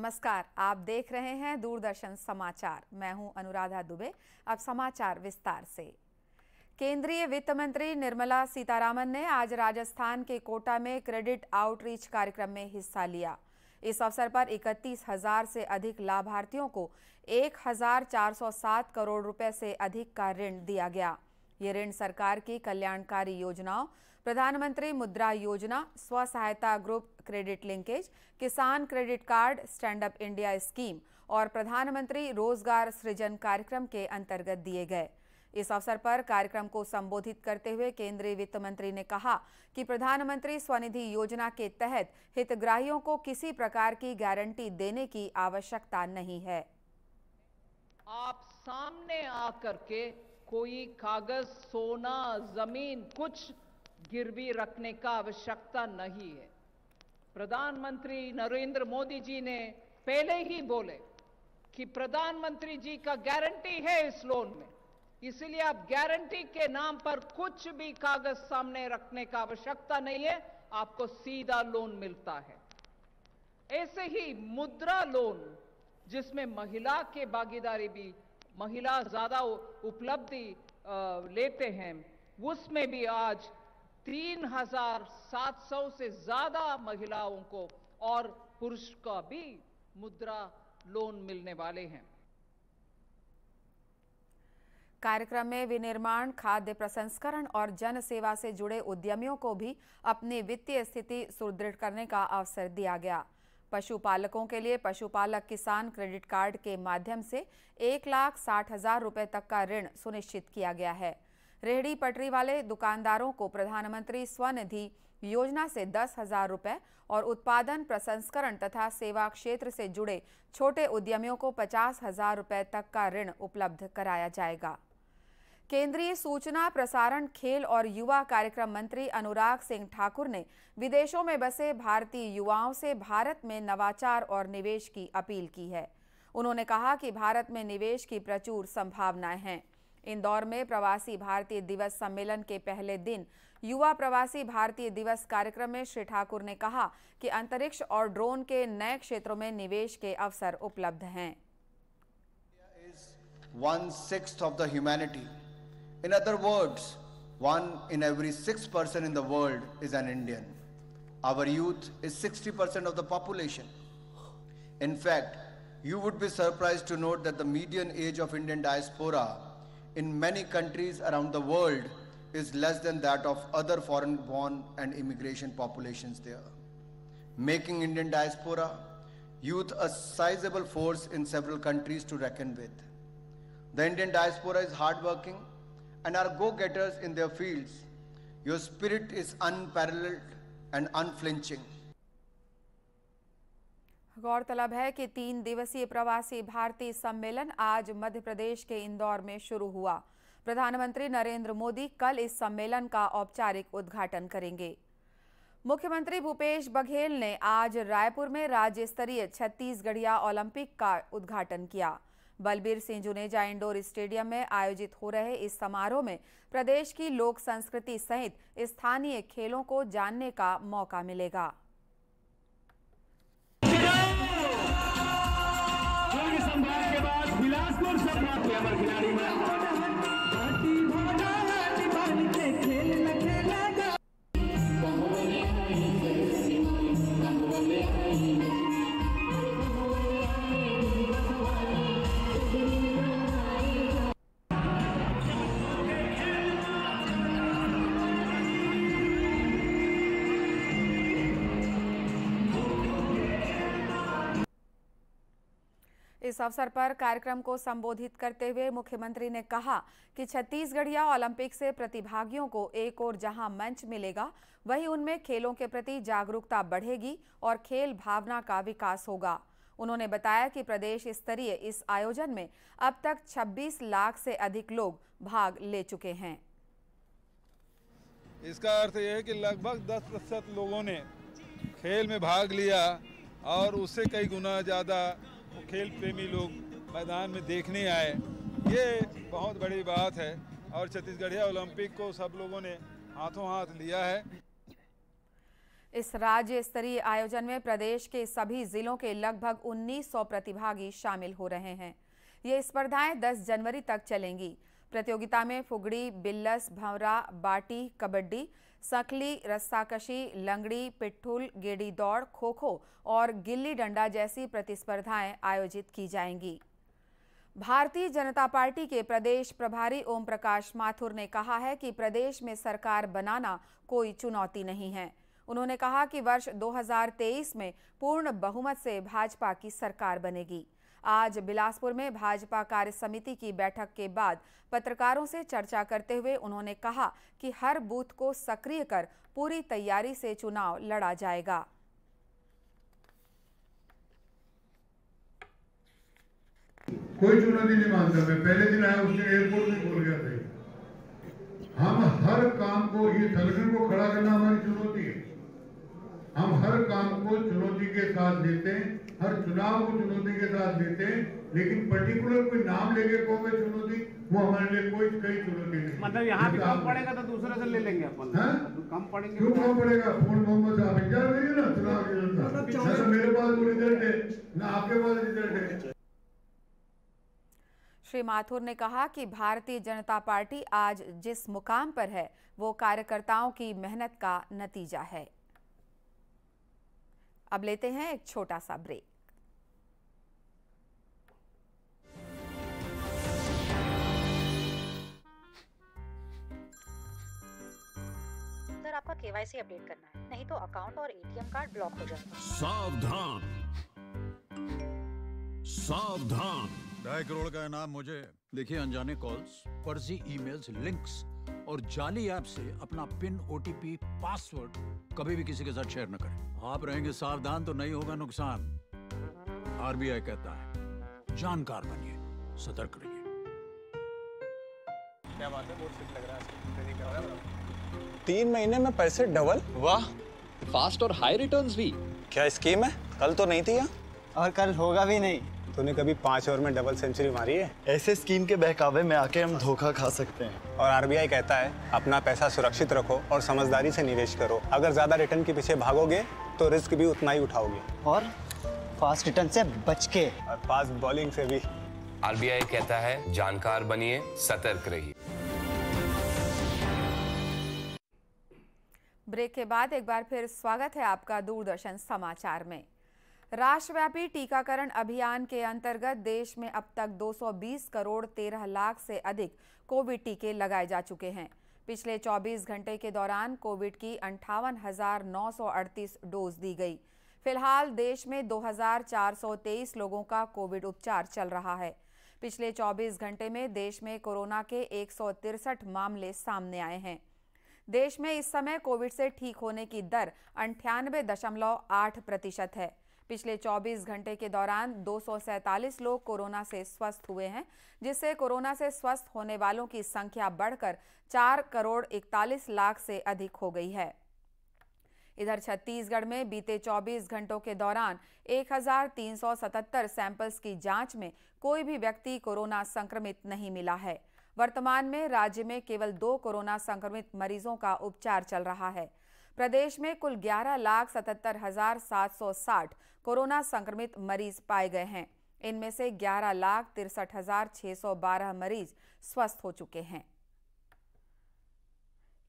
नमस्कार, आप देख रहे हैं दूरदर्शन समाचार। मैं हूं अनुराधा दुबे। अब समाचार विस्तार से। केंद्रीय वित्त मंत्री निर्मला सीतारामन ने आज राजस्थान के कोटा में क्रेडिट आउटरीच कार्यक्रम में हिस्सा लिया। इस अवसर पर 31,000 से अधिक लाभार्थियों को 1,407 करोड़ रुपए से अधिक का ऋण दिया गया। ये ऋण सरकार की कल्याणकारी योजनाओं, प्रधानमंत्री मुद्रा योजना, स्व सहायता ग्रुप क्रेडिट लिंकेज, किसान credit card, stand up India scheme और प्रधानमंत्री रोजगार सृजन कार्यक्रम के अंतर्गत दिए गए। इस अवसर पर कार्यक्रम को संबोधित करते हुए केंद्रीय वित्त मंत्री ने कहा कि प्रधानमंत्री स्वनिधि योजना के तहत हितग्राहियों को किसी प्रकार की गारंटी देने की आवश्यकता नहीं है। आप सामने आकर के कोई कागज, सोना, जमीन कुछ गिरवी रखने का आवश्यकता नहीं है। प्रधानमंत्री नरेंद्र मोदी जी ने पहले ही बोले कि प्रधानमंत्री जी का गारंटी है इस लोन में, इसलिए आप गारंटी के नाम पर कुछ भी कागज सामने रखने का आवश्यकता नहीं है, आपको सीधा लोन मिलता है। ऐसे ही मुद्रा लोन, जिसमें महिला के भागीदारी भी, महिला ज्यादा उपलब्धि लेते हैं, उसमें भी आज 3,700 से ज्यादा महिलाओं को और पुरुष का भी मुद्रा लोन मिलने वाले हैं। कार्यक्रम में विनिर्माण, खाद्य प्रसंस्करण और जन सेवा से जुड़े उद्यमियों को भी अपनी वित्तीय स्थिति सुदृढ़ करने का अवसर दिया गया। पशुपालकों के लिए पशुपालक किसान क्रेडिट कार्ड के माध्यम से 1,60,000 रुपए तक का ऋण सुनिश्चित किया गया है। रेहड़ी पटरी वाले दुकानदारों को प्रधानमंत्री स्वनिधि योजना से 10,000 रुपए और उत्पादन, प्रसंस्करण तथा सेवा क्षेत्र से जुड़े छोटे उद्यमियों को 50,000 रुपए तक का ऋण उपलब्ध कराया जाएगा। केंद्रीय सूचना, प्रसारण, खेल और युवा कार्यक्रम मंत्री अनुराग सिंह ठाकुर ने विदेशों में बसे भारतीय युवाओं से भारत में नवाचार और निवेश की अपील की है। उन्होंने कहा कि भारत में निवेश की प्रचुर संभावनाएं हैं। इंदौर में प्रवासी भारतीय दिवस सम्मेलन के पहले दिन युवा प्रवासी भारतीय दिवस कार्यक्रम में श्री ठाकुर ने कहा कि अंतरिक्ष और ड्रोन के नए क्षेत्रों में निवेश के अवसर उपलब्ध हैं। 1/6 of the humanity. In other words, 1 in every 6 person in the world is an Indian. Our youth is 60% of the population. In fact, you would be surprised to note that the median age of Indian diaspora in many countries around the world is less than that of other foreign-born and immigration populations there, making Indian diaspora youth a sizable force in several countries to reckon with. The Indian diaspora is hardworking and are go-getters in their fields. Your spirit is unparalleled and unflinching. गौरतलब है कि 3 दिवसीय प्रवासी भारतीय सम्मेलन आज मध्य प्रदेश के इंदौर में शुरू हुआ। प्रधानमंत्री नरेंद्र मोदी कल इस सम्मेलन का औपचारिक उद्घाटन करेंगे। मुख्यमंत्री भूपेश बघेल ने आज रायपुर में राज्य स्तरीय छत्तीसगढ़िया ओलंपिक का उद्घाटन किया। बलबीर सिंह जुनेजा इंडोर स्टेडियम में आयोजित हो रहे इस समारोह में प्रदेश की लोक संस्कृति सहित स्थानीय खेलों को जानने का मौका मिलेगा। के बाद बिलासपुर से प्राप्त अमर खिलाड़ी इस अवसर पर कार्यक्रम को संबोधित करते हुए मुख्यमंत्री ने कहा कि छत्तीसगढ़िया ओलंपिक से प्रतिभागियों को एक और जहां मंच मिलेगा, वहीं उनमें खेलों के प्रति जागरूकता बढ़ेगी और खेल भावना का विकास होगा। उन्होंने बताया कि प्रदेश स्तरीय इस आयोजन में अब तक 26 लाख से अधिक लोग भाग ले चुके हैं। इसका अर्थ यह है कि लगभग 10% लोगों ने खेल में भाग लिया और उससे कई गुना ज़्यादा खेल प्रेमी लोग मैदान में देखने आए। ये बहुत बड़ी बात है और छत्तीसगढ़िया ओलंपिक को सब लोगों ने हाथों हाथ लिया है। इस राज्य स्तरीय आयोजन में प्रदेश के सभी जिलों के लगभग 1900 प्रतिभागी शामिल हो रहे हैं। ये स्पर्धाएं 10 जनवरी तक चलेंगी। प्रतियोगिता में फुगड़ी, बिल्लस, भंवरा, बाटी, कबड्डी, सकली, रस्साकशी, लंगड़ी, पिट्ठुल, गेड़ी दौड़, खो-खो और गिल्ली डंडा जैसी प्रतिस्पर्धाएं आयोजित की जाएंगी। भारतीय जनता पार्टी के प्रदेश प्रभारी ओम प्रकाश माथुर ने कहा है कि प्रदेश में सरकार बनाना कोई चुनौती नहीं है। उन्होंने कहा कि वर्ष 2023 में पूर्ण बहुमत से भाजपा की सरकार बनेगी। आज बिलासपुर में भाजपा कार्य समिति की बैठक के बाद पत्रकारों से चर्चा करते हुए उन्होंने कहा कि हर बूथ को सक्रिय कर पूरी तैयारी से चुनाव लड़ा जाएगा। कोई चुनौती नहीं मानता। मैं पहले दिन आया, उस दिन एयरपोर्ट में बोल गया था, हम हर काम को, ये संगठन को खड़ा करना हमारी चुनौती है। हम हर काम को चुनौती के साथ लेते हैं, हर चुनाव को चुनौती के साथ लेते हैं, लेकिन पर्टिकुलर कोई नाम लेके कोई चुनौती, वो हमारे लिए कोई चुनौती नहीं। मतलब यहाँ भी कम पड़ेगा तो दूसरे से ले लेंगे अपन। कम पड़ेंगे, क्यों कम पड़ेगा? फोन मोहम्मद साहब इंतजार करिए ना, चुनाव रिजल्ट ना मेरे पास वो रिजल्ट है ना आपके पास रिजल्ट है। श्री माथुर ने कहा कि भारतीय जनता पार्टी आज जिस मुकाम पर है वो कार्यकर्ताओं की मेहनत का नतीजा है। अब लेते हैं एक छोटा सा ब्रेक। सर, आपका केवाईसी अपडेट करना है, नहीं तो अकाउंट और एटीएम कार्ड ब्लॉक हो जाएगा। सावधान, सावधान। 2.5 करोड़ का इनाम मुझे। देखिए, अनजाने कॉल्स, फर्जी ईमेल्स, लिंक्स और जाली ऐप से अपना पिन, ओटीपी, पासवर्ड कभी भी किसी के साथ शेयर न करें। आप रहेंगे सावधान तो नहीं होगा नुकसान। आरबीआई कहता है, जानकार बनिए, सतर्क रहिए। क्या बात है, बहुत सिंपल लग रहा है। 3 महीने में पैसे डबल? वाह, फास्ट और हाई रिटर्न्स भी। क्या स्कीम है? कल तो नहीं थी यहाँ, और कल होगा भी नहीं। तूने कभी 5 ओवर में डबल सेंचुरी मारी है? ऐसे स्कीम के बहकावे में आके हम धोखा खा सकते हैं। और आरबीआई कहता है, अपना पैसा सुरक्षित रखो और समझदारी से निवेश करो। अगर ज्यादा रिटर्न के पीछे भागोगे तो रिस्क भी उतना ही उठाओगे। और फास्ट रिटर्न से बच के, और फास्ट बॉलिंग से भी। आरबीआई कहता है, जानकार बनिए, सतर्क रहिए। ब्रेक के बाद एक बार फिर स्वागत है आपका दूरदर्शन समाचार में। राष्ट्रव्यापी टीकाकरण अभियान के अंतर्गत देश में अब तक 220 करोड़ 13 लाख से अधिक कोविड टीके लगाए जा चुके हैं। पिछले 24 घंटे के दौरान कोविड की 58,938 डोज दी गई। फिलहाल देश में 2,423 लोगों का कोविड उपचार चल रहा है। पिछले 24 घंटे में देश में कोरोना के 163 मामले सामने आए हैं। देश में इस समय कोविड से ठीक होने की दर 98.8% है। पिछले 24 घंटे के दौरान 247 लोग कोरोना से स्वस्थ हुए हैं, जिससे कोरोना से स्वस्थ होने वालों की संख्या बढ़कर 4 करोड़ 41 लाख से अधिक हो गई है। इधर छत्तीसगढ़ में बीते 24 घंटों के दौरान 1377 सैंपल्स की जांच में कोई भी व्यक्ति कोरोना संक्रमित नहीं मिला है। वर्तमान में राज्य में केवल 2 कोरोना संक्रमित मरीजों का उपचार चल रहा है। प्रदेश में कुल 11,77,760 कोरोना संक्रमित मरीज पाए गए हैं। इनमें से 11,63,612 मरीज स्वस्थ हो चुके हैं।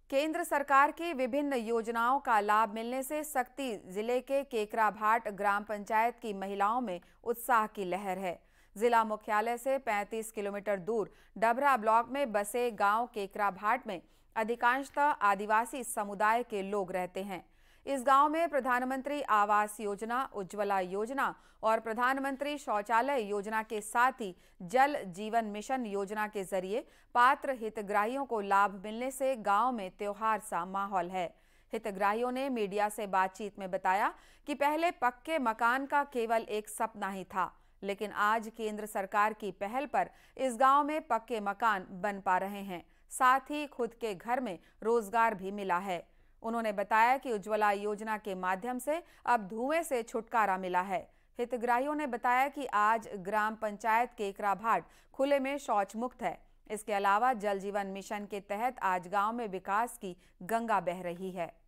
केंद्र सरकार की विभिन्न योजनाओं का लाभ मिलने से सक्ती जिले के केकराभाट ग्राम पंचायत की महिलाओं में उत्साह की लहर है। जिला मुख्यालय से 35 किलोमीटर दूर डबरा ब्लॉक में बसे गांव केकराभाट में अधिकांशतः आदिवासी समुदाय के लोग रहते हैं। इस गांव में प्रधानमंत्री आवास योजना, उज्ज्वला योजना और प्रधानमंत्री शौचालय योजना के साथ ही जल जीवन मिशन योजना के जरिए पात्र हितग्राहियों को लाभ मिलने से गांव में त्योहार सा माहौल है। हितग्राहियों ने मीडिया से बातचीत में बताया कि पहले पक्के मकान का केवल एक सपना ही था, लेकिन आज केंद्र सरकार की पहल पर इस गांव में पक्के मकान बन पा रहे हैं। साथ ही खुद के घर में रोजगार भी मिला है। उन्होंने बताया कि उज्ज्वला योजना के माध्यम से अब धुएं से छुटकारा मिला है। हितग्राहियों ने बताया कि आज ग्राम पंचायत केकराभाट खुले में शौच मुक्त है। इसके अलावा जल जीवन मिशन के तहत आज गांव में विकास की गंगा बह रही है।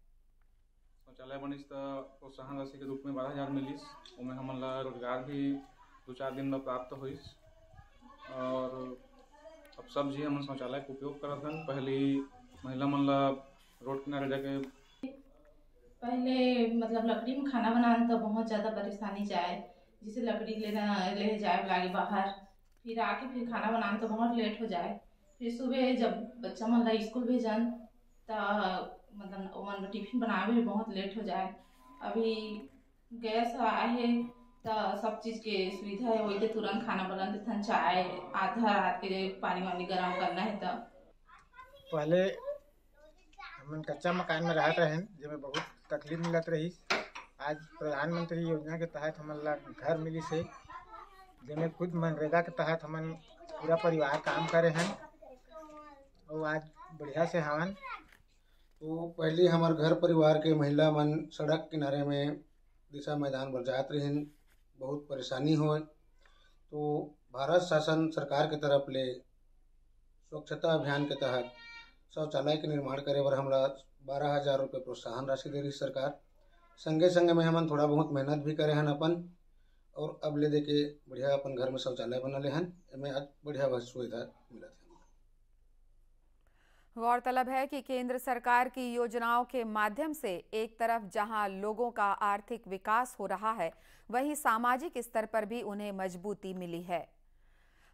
शौचालय बनिस तो प्रोत्साहन राशि के रूप में 12,000 मिलिस। उनमें हमन ला रोजगार भी 2-4 दिन में प्राप्त होइस और अब सब जी हम शौचालय का उपयोग करत हन। पहले महिला मन ला रोड किनारे जाके पहले मतलब लकड़ी में खाना बनाना तो बहुत ज़्यादा परेशानी जाए, जिसे लकड़ी ले जाए लागे बाहर, फिर आके फिर खाना बनाना तो बहुत लेट हो जाए। फिर सुबह जब बच्चा मन ला स्कूल भेजन तो मतलब ओमन टिफिन बनावे भी बहुत लेट हो जाए। अभी गैस आए है तो सब चीज़ के सुविधा है, वही तुरंत खाना बना देते, चाय आधा रात के पानी वानी गर्म करना है। तो पहले हम कच्चा मकान में रहते हैं जिसमें बहुत तकलीफ मिलत रही। आज प्रधानमंत्री योजना के तहत हमन ला घर मिली से, जिसमें खुद मनरेगा के तहत हमन पूरा परिवार काम करे हैं और आज बढ़िया से हवन। तो पहले हमारे घर परिवार के महिला मन सड़क किनारे में दिशा मैदान पर जात रही, बहुत परेशानी हो। तो भारत शासन सरकार के तरफ ले स्वच्छता अभियान के तहत शौचालय के निर्माण करे बर हमला 12,000 रुपये प्रोत्साहन राशि दे रही सरकार। संगे संगे में हमन थोड़ा बहुत मेहनत भी करे हन अपन, और अब ले दे के बढ़िया अपन घर में शौचालय बना ले हन। इनमें आज बढ़िया सुविधा मिलत है। गौरतलब है कि केंद्र सरकार की योजनाओं के माध्यम से एक तरफ जहां लोगों का आर्थिक विकास हो रहा है, वहीं सामाजिक स्तर पर भी उन्हें मजबूती मिली है।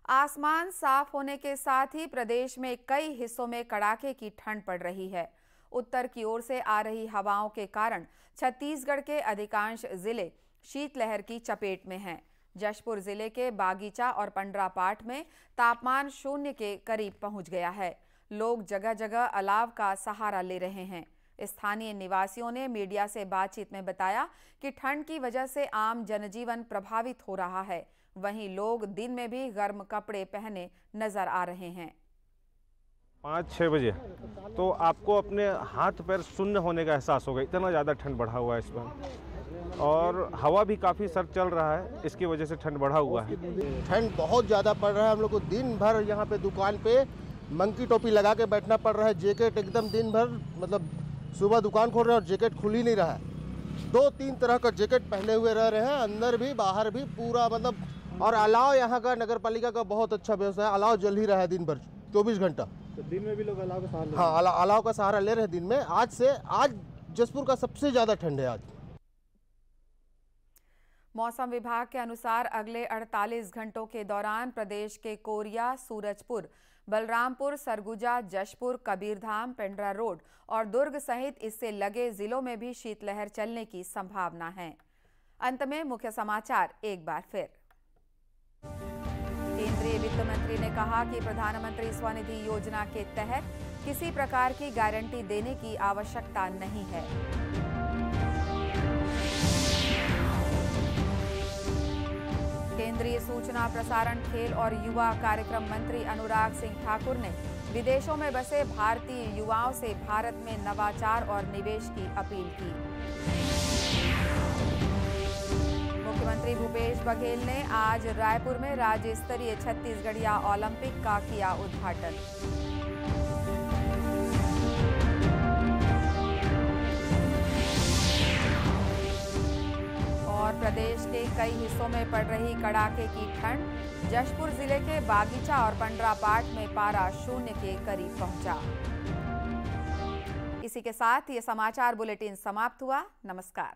आसमान साफ होने के साथ ही प्रदेश में कई हिस्सों में कड़ाके की ठंड पड़ रही है। उत्तर की ओर से आ रही हवाओं के कारण छत्तीसगढ़ के अधिकांश जिले शीतलहर की चपेट में हैं। जशपुर जिले के बागीचा और पंडरापाठ में तापमान 0 के करीब पहुंच गया है। लोग जगह जगह अलाव का सहारा ले रहे हैं। स्थानीय निवासियों ने मीडिया से बातचीत में बताया कि ठंड की वजह से आम जनजीवन प्रभावित हो रहा है। वहीं लोग दिन में भी गर्म कपड़े पहने नजर आ रहे हैं। 5-6 बजे तो आपको अपने हाथ पैर शून्य होने का एहसास होगा, इतना ज़्यादा ठंड बढ़ा हुआ है इस बार। और हवा भी काफ़ी सर्द चल रहा है, इसकी वजह से ठंड बढ़ा हुआ है। ठंड बहुत ज़्यादा पड़ रहा है। हम लोग को दिन भर यहाँ पे दुकान पे मंकी टोपी लगा के बैठना पड़ रहा है। जैकेट एकदम दिन भर, मतलब सुबह दुकान खोल रहे हैं और जैकेट खुल ही नहीं रहा है। 2-3 तरह का जैकेट पहने हुए रह रहे हैं, अंदर भी बाहर भी पूरा मतलब। और अलाव यहाँ का नगर पालिका का बहुत अच्छा व्यवस्था है, अलाव जल ही रहा है दिन भर 24 घंटा। तो दिन में भी लोग अलाव का सहारा ले हाँ, अलाव का सहारा ले रहे हैं दिन में। आज जसपुर का सबसे ज़्यादा ठंड है आज। मौसम विभाग के अनुसार अगले 48 घंटों के दौरान प्रदेश के कोरिया, सूरजपुर, बलरामपुर, सरगुजा, जशपुर, कबीरधाम, पेंड्रा रोड और दुर्ग सहित इससे लगे जिलों में भी शीतलहर चलने की संभावना है। अंत में मुख्य समाचार एक बार फिर। केंद्रीय वित्त मंत्री ने कहा कि प्रधानमंत्री स्वनिधि योजना के तहत किसी प्रकार की गारंटी देने की आवश्यकता नहीं है। केंद्रीय सूचना, प्रसारण, खेल और युवा कार्यक्रम मंत्री अनुराग सिंह ठाकुर ने विदेशों में बसे भारतीय युवाओं से भारत में नवाचार और निवेश की अपील की। मुख्यमंत्री भूपेश बघेल ने आज रायपुर में राज्य स्तरीय छत्तीसगढ़िया ओलंपिक का किया उद्घाटन। और प्रदेश के कई हिस्सों में पड़ रही कड़ाके की ठंड। जशपुर जिले के बागीचा और पंडरापाठ में पारा 0 के करीब पहुंचा। इसी के साथ ये समाचार बुलेटिन समाप्त हुआ। नमस्कार।